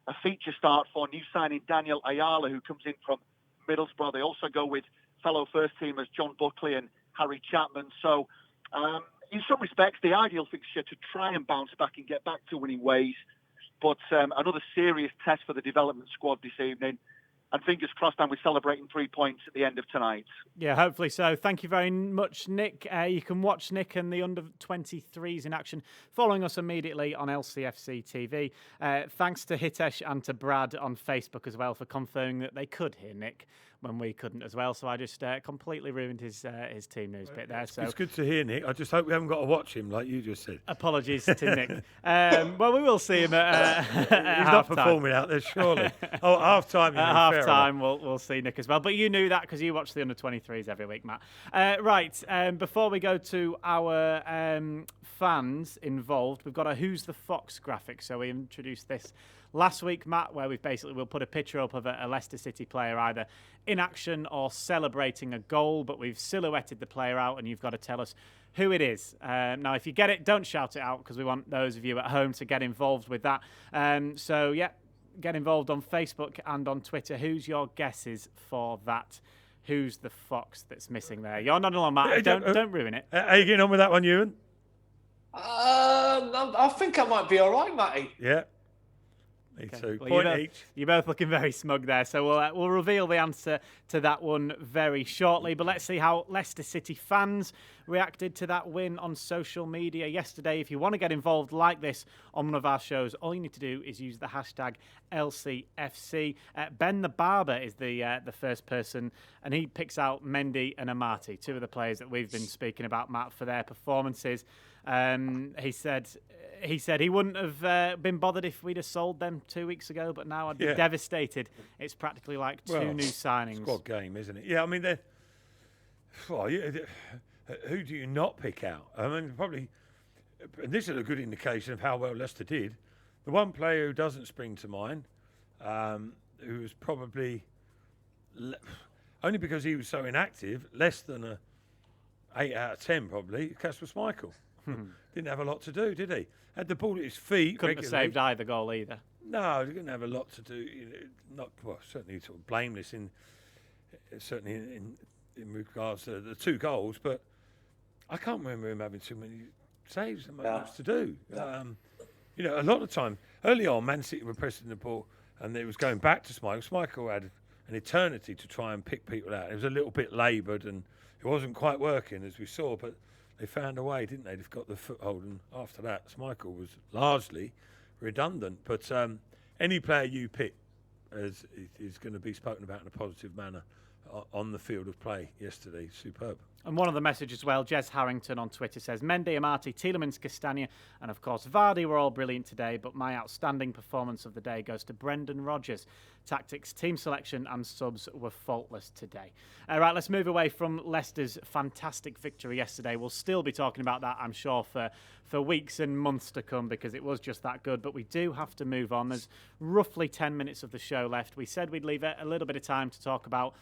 a feature start for new signing Daniel Ayala, who comes in from Middlesbrough. They also go with fellow first-teamers John Buckley and Harry Chapman. So, in some respects, the ideal fixture to try and bounce back and get back to winning ways. But another serious test for the development squad this evening. And fingers crossed, and we're celebrating 3 points at the end of tonight. Yeah, hopefully so. Thank you very much, Nick. You can watch Nick and the under-23s in action following us immediately on LCFC TV. Thanks to Hitesh and to Brad on Facebook as well for confirming that they could hear Nick when we couldn't as well. So I just completely ruined his team news bit there. So it's good to hear, Nick. I just hope we haven't got to watch him like you just said. Apologies to Nick. Well, we will see him at He's not performing out there, surely. Oh, half time. At half time, we'll see Nick as well. But you knew that because you watch the under-23s every week, Matt. Right. Before we go to our fans involved, we've got a Who's the Fox graphic. So we introduced this last week, Matt, where we'll put a picture up of a Leicester City player either in action or celebrating a goal, but we've silhouetted the player out and you've got to tell us who it is. Now, if you get it, don't shout it out because we want those of you at home to get involved with that. So, yeah, get involved on Facebook and on Twitter. Who's your guesses for that? Who's the Fox that's missing there? You're nodding along, Matt. Don't ruin it. Are you getting on with that one, Ewan? I think I might be all right, Matty. Yeah. Me too. Well, Point each. You're both looking very smug there. So we'll reveal the answer to that one very shortly. But let's see how Leicester City fans reacted to that win on social media yesterday. If you want to get involved like this on one of our shows, all you need to do is use the hashtag LCFC. Ben the Barber is the first person, and he picks out Mendy and Amati, two of the players that we've been speaking about, Matt, for their performances. He said he wouldn't have been bothered if we'd have sold them 2 weeks ago, but now I'd be devastated. It's practically like two new signings. Squad game, isn't it? Yeah, I mean, who do you not pick out? I mean, probably, and this is a good indication of how well Leicester did. The one player who doesn't spring to mind, who was probably, only because he was so inactive, less than a 8 out of 10 probably, Kasper Schmeichel. Didn't have a lot to do, did he? Had the ball at his feet. Couldn't have saved either goal either. No, he didn't have a lot to do. Certainly sort of blameless in regards to the 2 goals, but I can't remember him having too many saves and much to do. A lot of time early on, Man City were pressing the ball and it was going back to Schmeichel. Schmeichel had an eternity to try and pick people out. It was a little bit laboured and it wasn't quite working, as we saw, but they found a way, didn't they? They've got the foothold, and after that, Schmeichel was largely redundant. But any player you pick is going to be spoken about in a positive manner on the field of play yesterday. Superb. And one of the messages as well, Jez Harrington on Twitter says, Mendy, Amati, Tielemans, Castagna, and of course Vardy were all brilliant today, but my outstanding performance of the day goes to Brendan Rodgers. Tactics, team selection and subs were faultless today. Right, let's move away from Leicester's fantastic victory yesterday. We'll still be talking about that, I'm sure, for weeks and months to come because it was just that good, but we do have to move on. There's roughly 10 minutes of the show left. We said we'd leave it a little bit of time to talk about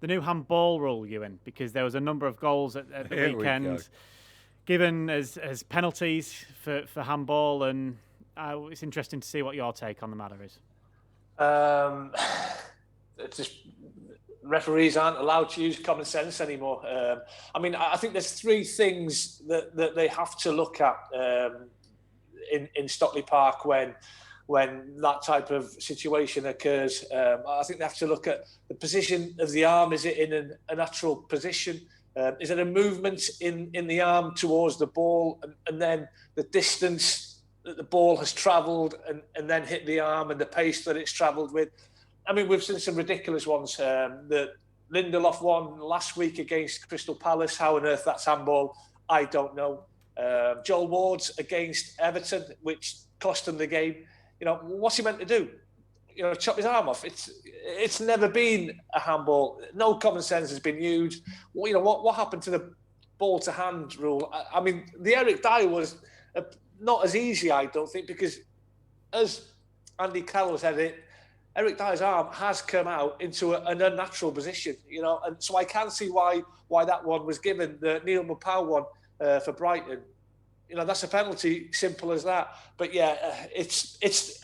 the new handball rule, Ewan, because there was a number of goals at the weekend given as penalties for handball, and it's interesting to see what your take on the matter is. It's just referees aren't allowed to use common sense anymore. I think there's 3 things that they have to look at in Stockley Park when that type of situation occurs. I think they have to look at the position of the arm. Is it in a natural position? Is it a movement in the arm towards the ball, and then the distance that the ball has travelled and then hit the arm and the pace that it's travelled with? I mean, we've seen some ridiculous ones. The Lindelof one last week against Crystal Palace. How on earth that's handball? I don't know. Joel Ward's against Everton, which cost them the game. What's he meant to do? Chop his arm off. It's never been a handball. No common sense has been used. What happened to the ball to hand rule? I mean, the Eric Dyer was not as easy, I don't think, because as Andy Carroll said it, Eric Dyer's arm has come out into an unnatural position, and so I can see why that one was given. The Neil Mopau one for Brighton. That's a penalty, simple as that. But yeah,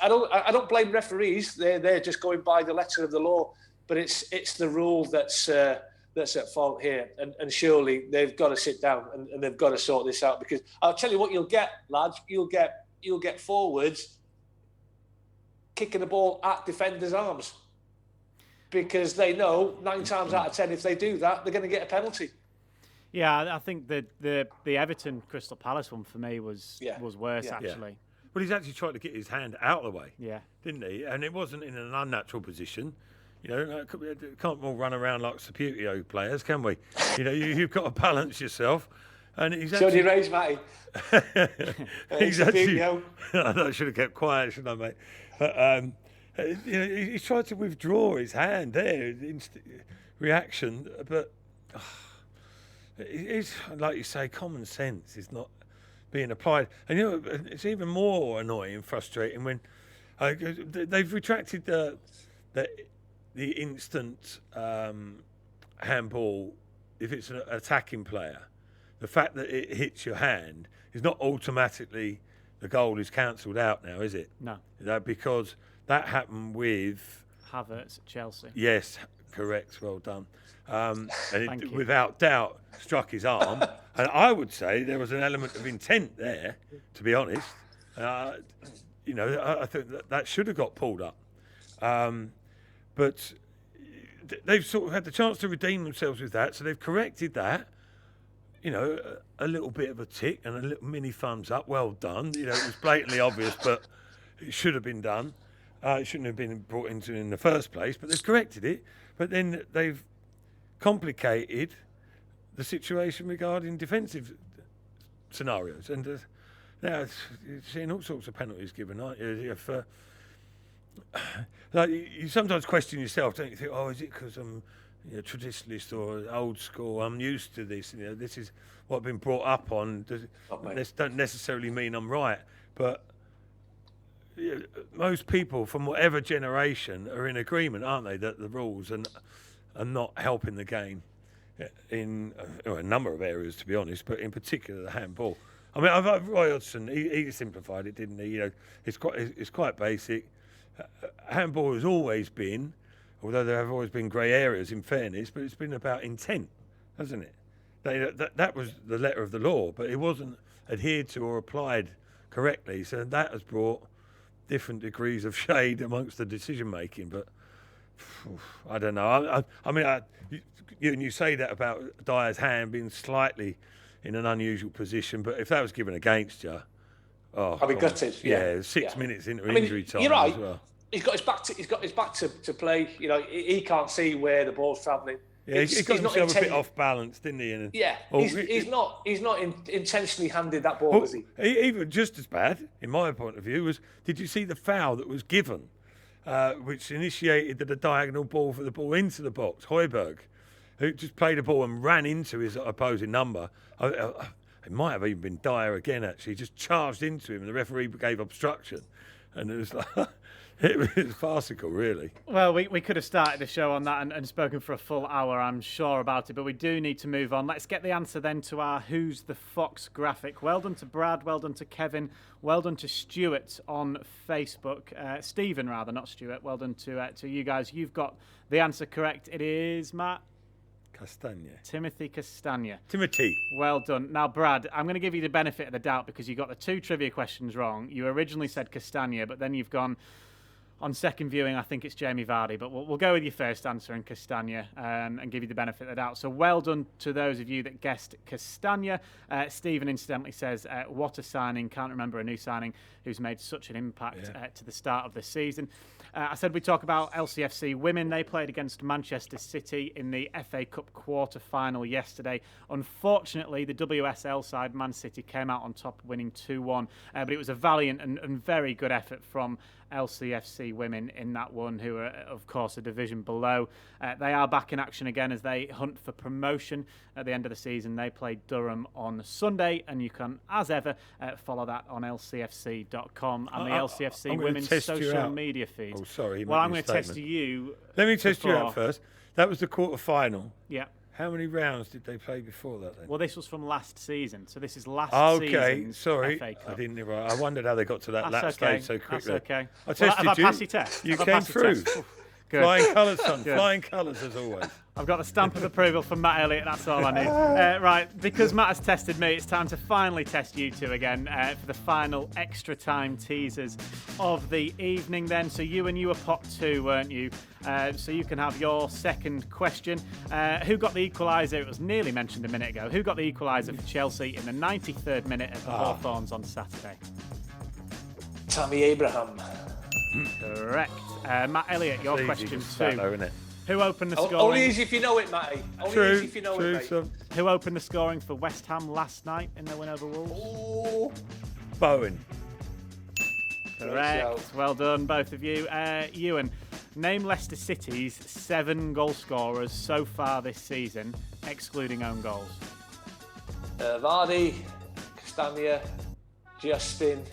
I don't blame referees. They're just going by the letter of the law. But it's the rule that's at fault here. And surely they've got to sit down and they've got to sort this out, because I'll tell you what you'll get, lads. You'll get forwards kicking the ball at defenders' arms, because they know 9 times out of 10 if they do that, they're going to get a penalty. Yeah, I think the Everton Crystal Palace one for me was worse, actually. Well, he's actually tried to get his hand out of the way, didn't he? And it wasn't in an unnatural position. You know, can't all run around like Saputio players, can we? You know, you've got to balance yourself. And he's actually... Should he raise, Matty? He's actually... I should have kept quiet, shouldn't I, mate? But, you know, he's tried to withdraw his hand there, reaction, but it's, like you say, common sense is not being applied. And, you know, it's even more annoying and frustrating when they've retracted the instant handball if it's an attacking player. The fact that it hits your hand is not automatically the goal is cancelled out now, is it? No. Because that happened with... Havertz at Chelsea. Yes, correct, well done. And it, without doubt, struck his arm. And I would say there was an element of intent there, to be honest. You know, I think that should have got pulled up. But they've sort of had the chance to redeem themselves with that, so they've corrected that. You know, a little bit of a tick and a little mini thumbs up. Well done. You know, it was blatantly obvious, but it should have been done. It shouldn't have been brought into in the first place, but they've corrected it. But then they've complicated the situation regarding defensive scenarios. And now you're seeing all sorts of penalties given, aren't you? Like you sometimes question yourself, don't you? Think, oh, is it because I'm traditionalist or old school? I'm used to this. You know, this is what I've been brought up on. This don't necessarily mean I'm right, but most people from whatever generation are in agreement, aren't they, that the rules are not helping the game in a number of areas, to be honest, but in particular the handball. I mean, Roy Hodgson, he simplified it, didn't he? You know, it's quite basic. Handball has always been, although there have always been grey areas, in fairness, but it's been about intent, hasn't it? That was the letter of the law, but it wasn't adhered to or applied correctly, so that has brought different degrees of shade amongst the decision making. But I don't know. I mean, you say that about Dyer's hand being slightly in an unusual position, but if that was given against you, I'd be gutted. Yeah, 6 minutes into injury time. You're right. As well. He's got his back to play. You know, he can't see where the ball's travelling. Yeah, he got himself a bit off balance, didn't he? And, he's not intentionally handed that ball, is he? Even just as bad, in my point of view, was did you see the foul that was given, which initiated the diagonal ball for the ball into the box? Højbjerg, who just played a ball and ran into his opposing number. It might have even been Dyer again, actually. Just charged into him, and the referee gave obstruction. And it was like... It was farcical, really. Well, we could have started the show on that and spoken for a full hour, I'm sure, about it, but we do need to move on. Let's get the answer then to our Who's the Fox graphic. Well done to Brad, well done to Kevin, well done to Stuart on Facebook. Stephen, rather, not Stuart. Well done to you guys. You've got the answer correct. It is, Matt? Castagna. Timothy Castagna. Timothy. Well done. Now, Brad, I'm going to give you the benefit of the doubt because you got the two trivia questions wrong. You originally said Castagna, but then you've gone... On second viewing, I think it's Jamie Vardy, but we'll go with your first answer in Castagna and give you the benefit of the doubt. So well done to those of you that guessed Castagna. Stephen incidentally says, what a signing. Can't remember a new signing who's made such an impact to the start of the season. I said we'd talk about LCFC women. They played against Manchester City in the FA Cup quarter-final yesterday. Unfortunately, the WSL side, Man City, came out on top, winning 2-1. But it was a valiant and very good effort from LCFC women in that one, who are, of course, a division below. They are back in action again as they hunt for promotion at the end of the season. They play Durham on Sunday, and you can, as ever, follow that on lcfc.com and the LCFC women's social media feed. Oh, sorry. Well, I'm going to test you. Let me test you out first. That was the quarter-final. Yeah. How many rounds did they play before that then? Well, this was from last season, so this is last season's sorry. FA Cup. I didn't. I wondered how they got to that stage so quickly. That's okay. I tested have I passed your test? You came through. Good. Flying colours, son. Flying colours as always. I've got the stamp of approval from Matt Elliott. That's all I need. Right, because Matt has tested me, it's time to finally test you two again for the final extra time teasers of the evening then. So you were pot 2, weren't you? So you can have your second question. Who got the equaliser? It was nearly mentioned a minute ago. Who got the equaliser for Chelsea in the 93rd minute at the Hawthorns on Saturday? Tammy Abraham. Correct. Matt Elliott, your question Though, two. isn't it? Who opened the scoring? Only easy if you know it, Matty. Only easy if you know it, mate. So Who opened the scoring for West Ham last night in their win over Wolves? Oh, Bowen. Correct. Well done, both of you. Ewan, name Leicester City's 7 goal scorers so far this season, excluding own goals. Vardy, Castagna, Justin,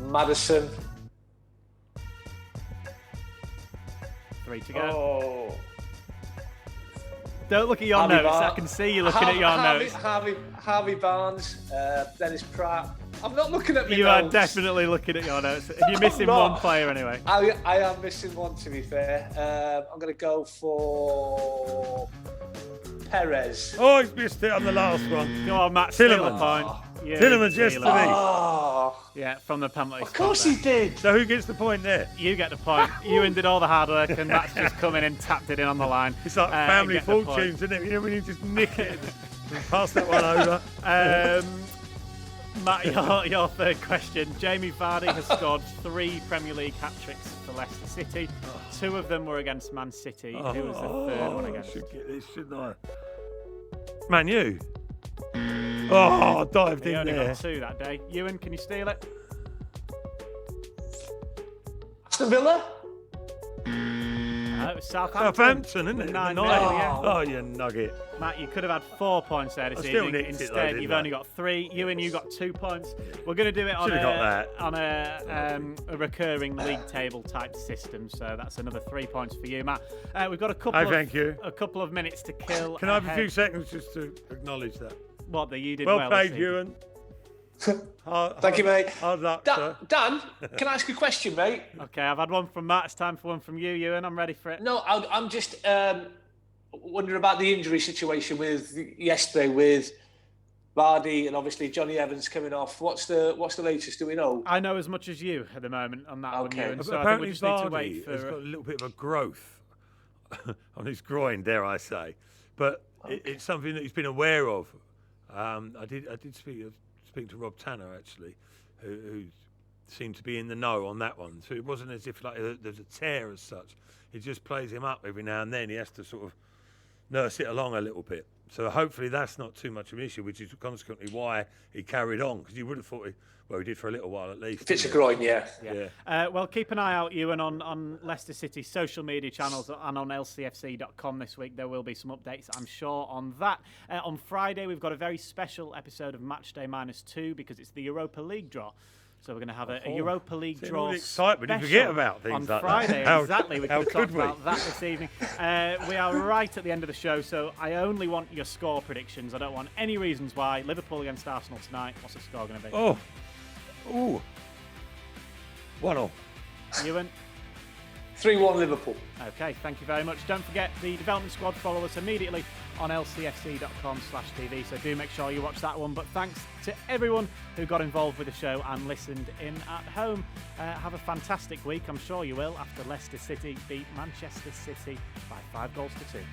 Madison. 3 to go. Oh. Don't look at your notes. I can see you looking at your notes. Harvey Barnes, Dennis Pratt. I'm not looking at my You notes. are definitely looking at your notes. You're missing one player anyway. I am missing one, to be fair. I'm going to go for Perez. Oh, he's missed it on the last one. Come on, Matt. Steal the Tillemans. point. Tillemans yesterday. Oh, Yeah, from the penalty of course he did. So who gets the point there? You get the point. Ewan did all the hard work, and Matt's just come in and tapped it in on the line. It's like family get the point. fortunes, isn't it? You know, when you just nick it and pass that one over. Matt, your third question. Jamie Vardy has scored 3 Premier League hat-tricks for Leicester City. 2 of them were against Man City. Who was the third one I against? should get this, shouldn't I? Man U. Oh, I dived He in only there. got 2 that day. Ewan, can you steal it? Aston Villa? It was Southampton, isn't it? 9-0, yeah. Oh, you nugget. Matt, you could have had 4 points there this I still evening. nicked it though, Instead, didn't you've I? only got 3. Ewan, you got 2 points. We're going to do it on Should've got a recurring league table type system. So that's another 3 points for you, Matt. We've got a couple of minutes to kill. Can I have a few seconds just to acknowledge that? What, that you did Well well played, this Ewan. Thank you, mate. Hard luck, sir. Dan, can I ask a question, mate? Okay, I've had one from Matt. It's time for one from you, Ewan. I'm ready for it. No, I'm just wondering about the injury situation with yesterday with Vardy and obviously Johnny Evans coming off. What's the latest? Do we know? I know as much as you at the moment on that one, Okay. Ewan. So I think Apparently we just need to Vardy wait has for. got a little bit of a growth on his groin, dare I say. But it's something that he's been aware of. I did speak to Rob Tanner, actually, who seemed to be in the know on that one. So it wasn't as if like there's a tear as such. It just plays him up every now and then. He has to sort of nurse it along a little bit. So hopefully that's not too much of an issue, which is consequently why he carried on, because you would have thought he did for a little while at least. If it's a groin, yeah. Well, keep an eye out, Ewan, on Leicester City's social media channels and on LCFC.com this week. There will be some updates, I'm sure, on that. On Friday, we've got a very special episode of Matchday -2 because it's the Europa League draw. So we're going to have a Europa League draw all the excitement, you special forget about things on like that. Friday. Exactly, we how could talk could we? about that this evening. We are right at the end of the show, so I only want your score predictions. I don't want any reasons why. Liverpool against Arsenal tonight. What's the score going to be? Ooh. 1-0. Ewan? 3-1 Liverpool. Okay, thank you very much. Don't forget the development squad. Follow us immediately on lcfc.com/TV. So do make sure you watch that one. But thanks to everyone who got involved with the show and listened in at home. Have a fantastic week. I'm sure you will after Leicester City beat Manchester City by 5 goals to 2.